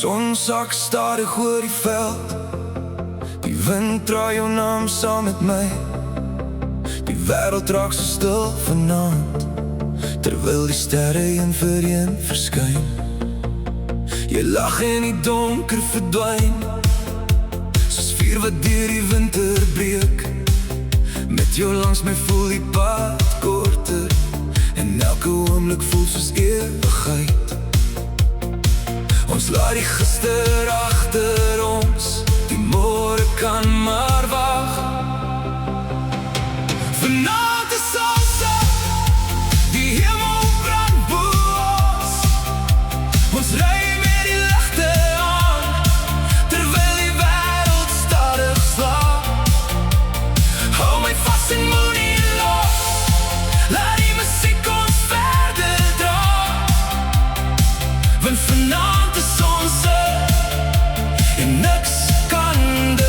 Son sak stadig oor die veld. Die wind draai jou naam saam met my. Die wêreld raak so stil vanaand, terwyl die sterre een vir een verskyn. Jy lag en die donker verdwyn, soos vuur wat deur die winter breek. Met jou langs my voel die pad korter, en elke oomblik voel soos ewigheid. Ons laat die gister agter ons, die môre kan maar wag. Vanaand is sonse, die hemel brand bo ons. Ons ry met die ligte aan, terwyl die wêreld stadig slaap. Hou my vas en moenie los, laat die musiek ons verder dra. Want vanaand is sonse, en niks kan dit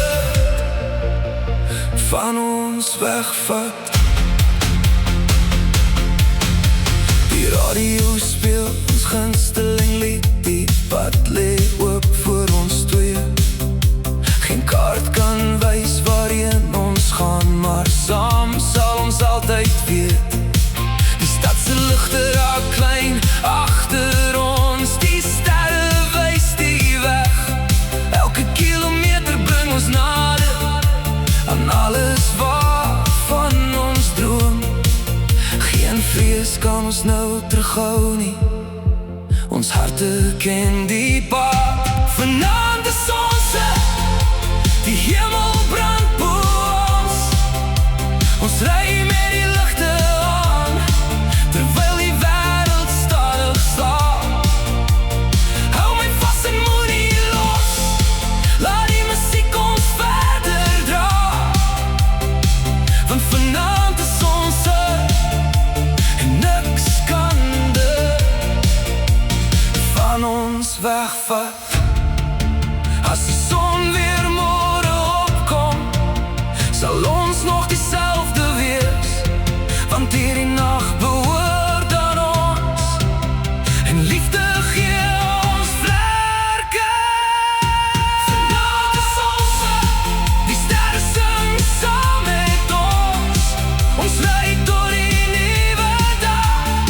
van ons wegvat. Die radio speel ons gunsteling lied, die pad lê oop voor ons twee. Geen kaart kan wys waarheen ons gaan, maar saam sal ons altyd weet. Die stad se ligte raak klein agter ons, die sterre wys die weg. Elke kilometer bring ons nader aan alles waarvan ons droom. Geen vrees kan ons nou terughou nie, ons harte ken die pad. Vanaand is sonse, die hemel brand bo ons. Ons ry met die ligte aan, terwyl die wêreld stadig slaap. Hou my vas en moenie los, laat die musiek ons verder dra. Want vanaand is sonse, en niks kan dit van ons wegvat. As die son weer môre opkom, sal ons nog dieselfde wees, want hierdie nag behoort aan ons, en liefde gee ons vlerke. Vanaand is sonse, die sterre sing saam met ons. Ons ry tot die nuwe dag,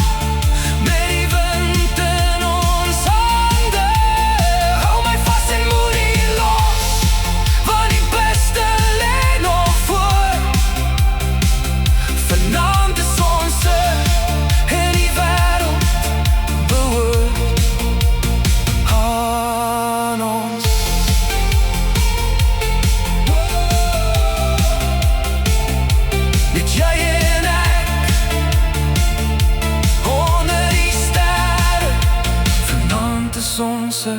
met die wind in ons hande. Hou my vas en moenie los, want die beste lê nog voor. Vanaand is sonse, en die wêreld behoort aan ons. Net jy en ek, onder die sterre. Vanaand is sonse.